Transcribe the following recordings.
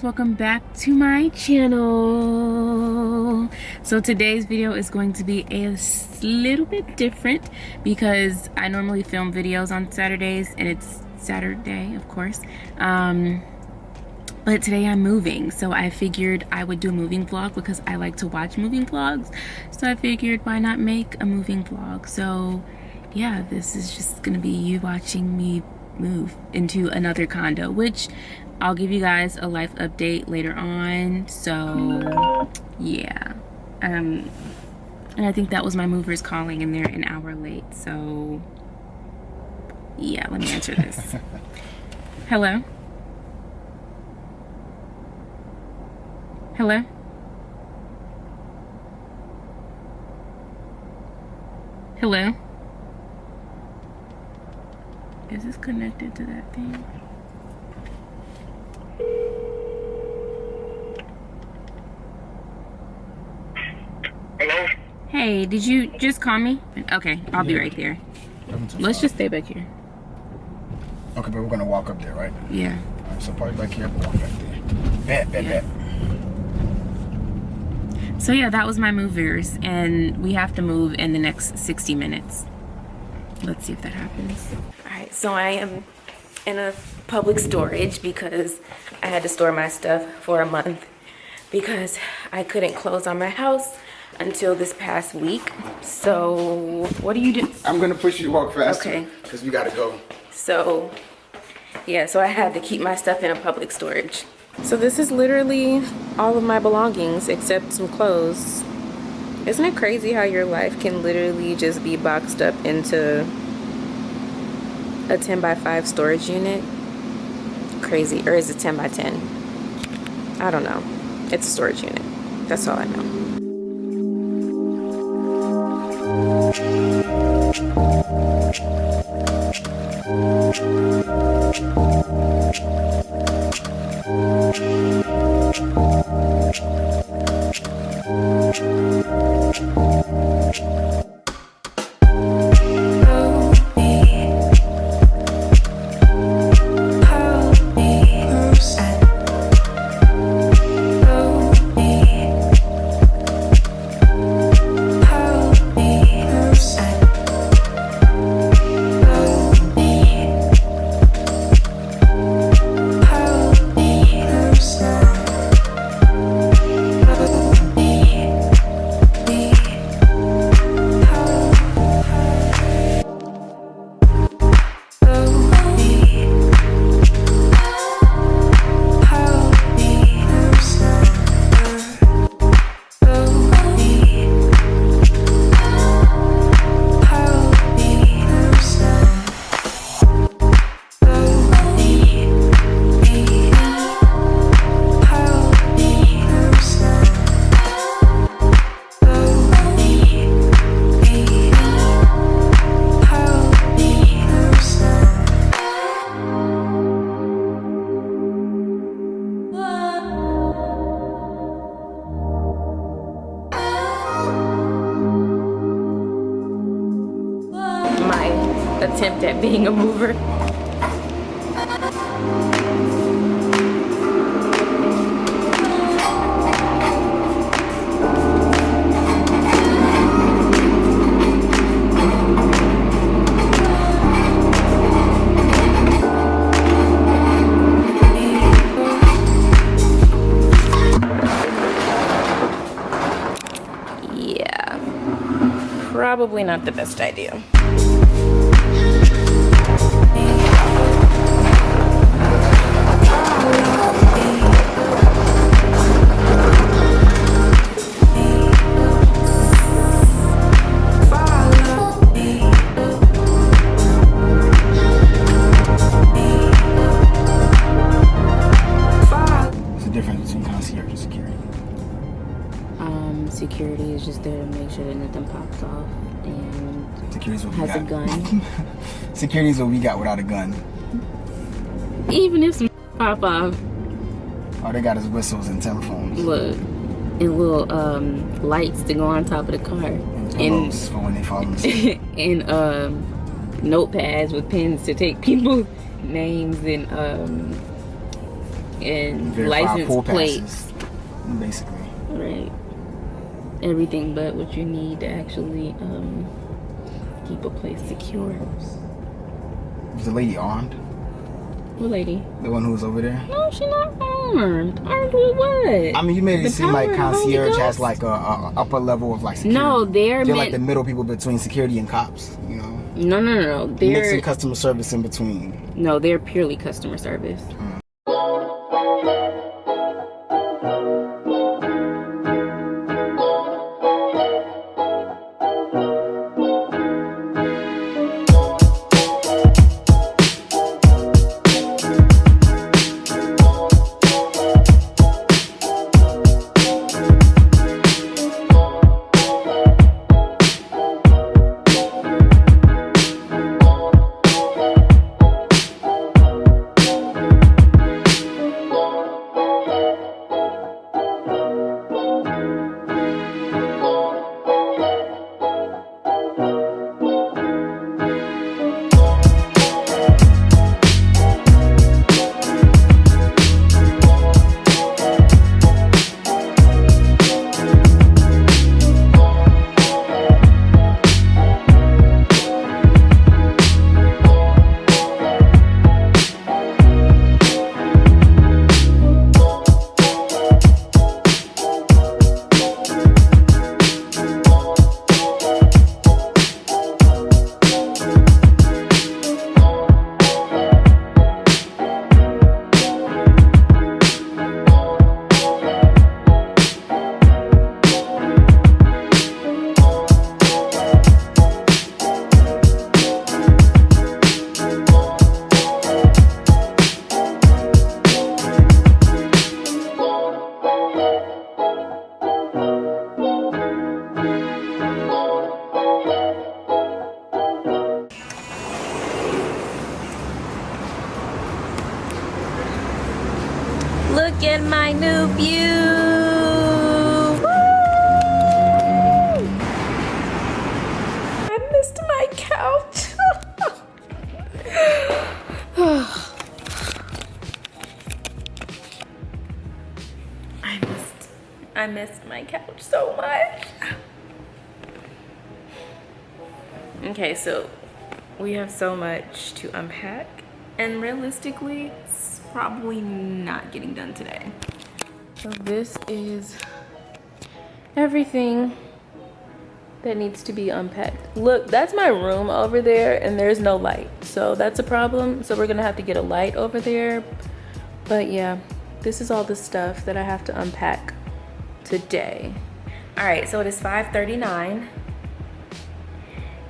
welcome back to my channel. So today's video is going to be a little bit different because I normally film videos on Saturdays and it's Saturday, of course, but today I'm moving, so I figured I would do a moving vlog because I like to watch moving vlogs. So I figured, why not make a moving vlog? So yeah, this is just gonna be you watching me move into another condo, which I'll give you guys a life update later on. So yeah, and I think that was my movers calling and they're an hour late, so yeah, let me answer this. Hello? Hello? Hello? Is this connected to that thing? Hello? Hey, did you just call me? Okay, I'll be right there. Let's just stay back here. Okay, but we're gonna walk up there, right? Yeah. All right, so park back here, walk back there. Bet. So yeah, that was my movers, and we have to move in the next 60 minutes. Let's see if that happens. All right, so I am in a public storage because I had to store my stuff for a month because I couldn't close on my house until this past week. So what do you do? I'm gonna push you to walk faster. Okay. Because we gotta go. So yeah, so I had to keep my stuff in a public storage. So this is literally all of my belongings except some clothes. Isn't it crazy how your life can literally just be boxed up into a 10 by 5 storage unit? Crazy. Or is it 10 by 10? I don't know. It's a storage unit. That's all I know. Attempt at being a mover. Yeah, probably not the best idea. Security is just there to make sure that nothing pops off, and Security's what has we a got. gun. Security's what we got without a gun. Even if some pop off. All they got is whistles and telephones. Look, and little lights to go on top of the car. And pillows for when they fall asleep. And notepads with pens to take people's names and and Verify license pool plates. passes, basically. Right. Everything but what you need to actually keep a place secure. Was the lady armed? What lady? The one who was over there? No, she's not armed. Armed with what? I mean, you made it The seem like power of the Holy concierge has Ghost? like a upper level of like security. No, they're like the middle people between security and cops, you know? No. They're Mixing customer service in between. No, they're purely customer service. Look at my new view. Woo! I missed my couch. I missed my couch so much. Okay, so we have so much to unpack, and realistically, it's probably not getting done today. So this is everything that needs to be unpacked. Look, that's my room over there, and there's no light, so that's a problem. So we're gonna have to get a light over there. But yeah, this is all the stuff that I have to unpack today. All right, so it is 5:39,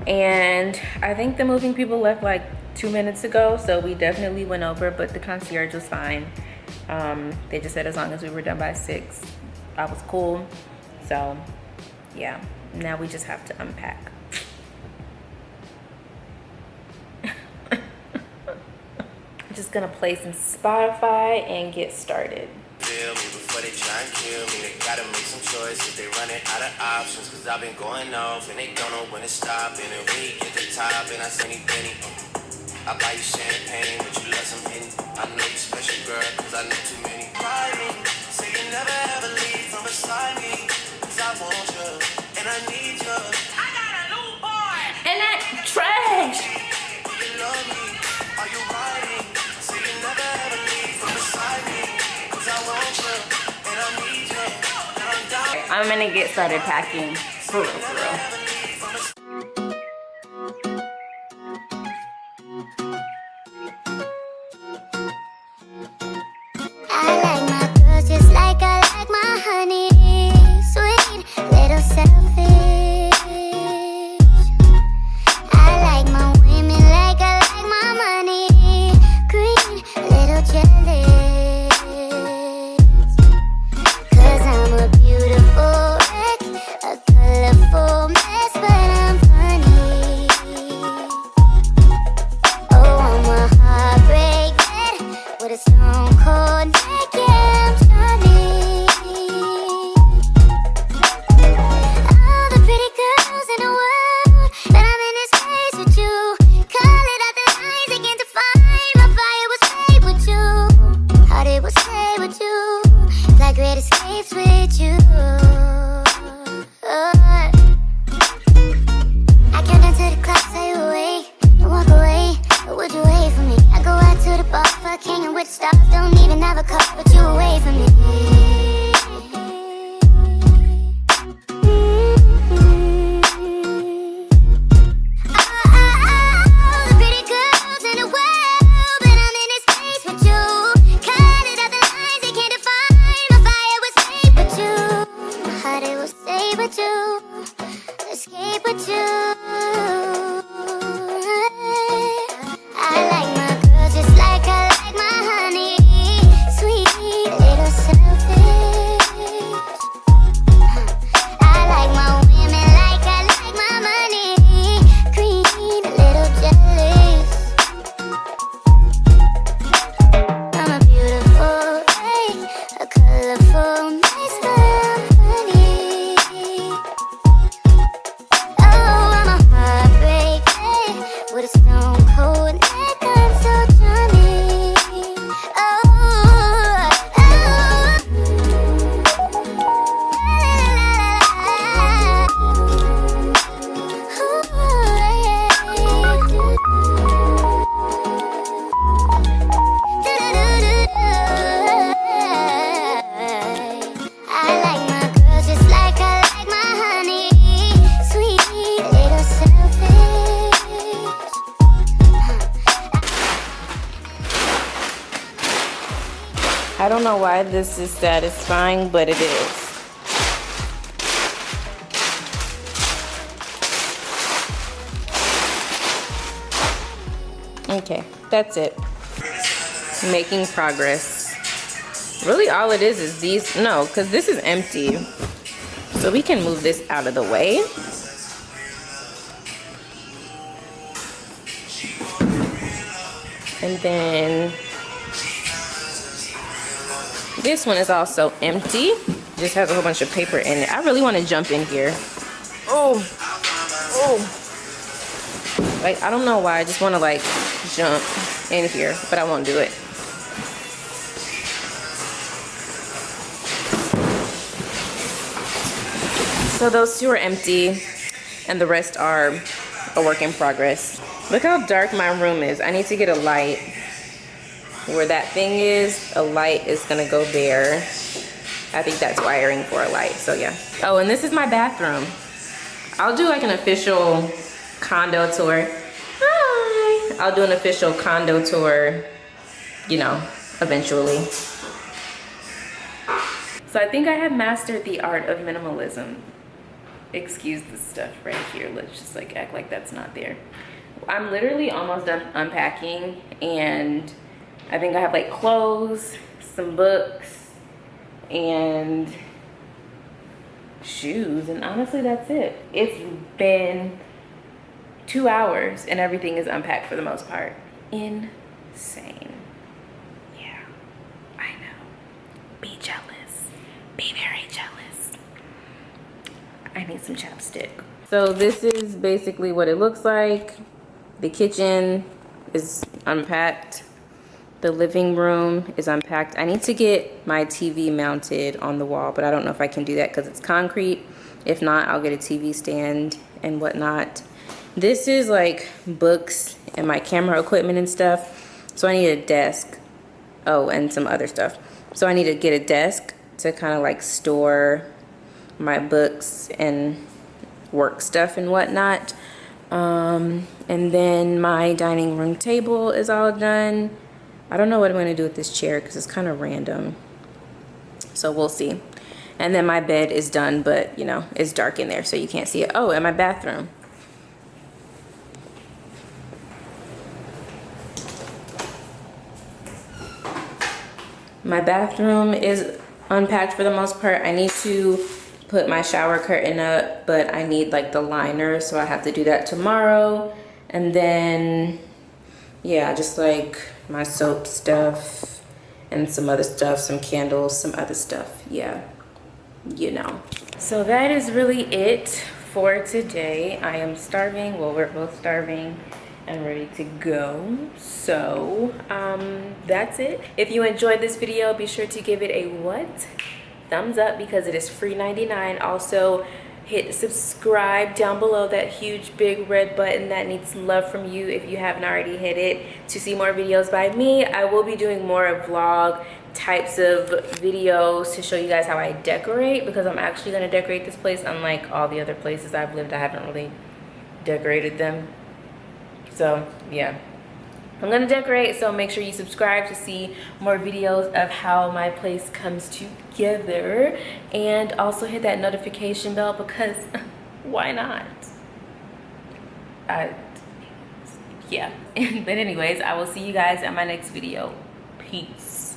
and I think the moving people left like 2 minutes ago, so we definitely went over, but the concierge was fine. They just said as long as we were done by 6, I was cool. So yeah, now we just have to unpack. I'm just gonna play some Spotify and get started. Feel me before they try and kill me. They gotta make some choices. They running out of options. Cause I've been going off and they don't know when to stop. And then when you get to the top and I say penny, I buy you champagne, but you love some Henny. I know you special, girl, cause I know too many. Ride me, say you never ever leave from beside me. Cause I want you, and I need you. I got a new boy! And that trash! You love me, are you riding? Say you never ever leave from beside me. Cause I want you, and I need you. And I'm down. I'm gonna get started packing. For real, for real. I like my girls just like I like my honey. Sweet, little selfish. I like my women like I like my money. Green, little jealous. Cause I'm a beautiful wreck, a colorful mess. with you, escape with you. I like my girls just like I like my honey, sweet, little selfish. I like my women like I like my money, green, a little jealous. I'm a beautiful, a colorful, nice company. Oh, I'm a heartbreak, with a stone cold neck. I'm so Johnny. Oh, I like my girls just like I like my honey, sweet, little selfish. I don't know why this is satisfying, but it is. Okay, that's it. Making progress. Really all it is these, no, because this is empty. So we can move this out of the way. And then this one is also empty. Just has a whole bunch of paper in it. I really want to jump in here. Oh. Like, I don't know why. I just want to like jump in here, but I won't do it. So those two are empty and the rest are a work in progress. Look how dark my room is. I need to get a light. Where that thing is, a light is gonna go there. I think that's wiring for a light, so yeah. Oh, and this is my bathroom. I'll do like an official condo tour. Hi! I'll do an official condo tour, you know, eventually. So I think I have mastered the art of minimalism. Excuse this stuff right here. Let's just like act like that's not there. I'm literally almost done unpacking, and I think I have like clothes, some books, and shoes, and honestly that's it. It's been 2 hours and everything is unpacked for the most part. Insane. Yeah, I know. Be jealous. Be very jealous. I need some chapstick. So this is basically what it looks like. The kitchen is unpacked. The living room is unpacked. I need to get my TV mounted on the wall, but I don't know if I can do that because it's concrete. If not, I'll get a TV stand and whatnot. This is like books and my camera equipment and stuff. So I need a desk. Oh, and some other stuff. So I need to get a desk to kind of like store my books and work stuff and whatnot. And then my dining room table is all done. I don't know what I'm gonna do with this chair because it's kind of random. So we'll see. And then my bed is done, but you know, it's dark in there so you can't see it. Oh, and my bathroom. My bathroom is unpacked for the most part. I need to put my shower curtain up, but I need like the liner, so I have to do that tomorrow. And then, yeah, just like my soap stuff and some other stuff, some candles, some other stuff, yeah, you know. So that is really it for today. I am starving, well, we're both starving and ready to go. So that's it. If you enjoyed this video, be sure to give it a what? Thumbs up, because it is free 99. Also hit subscribe down below, that huge big red button that needs some love from you if you haven't already hit it, to see more videos by me. I will be doing more vlog types of videos to show you guys how I decorate, because I'm actually going to decorate this place. Unlike all the other places I've lived, I haven't really decorated them. So yeah, I'm gonna decorate, so make sure you subscribe to see more videos of how my place comes together, and also hit that notification bell because why not? Yeah. But anyways, I will see you guys in my next video. Peace.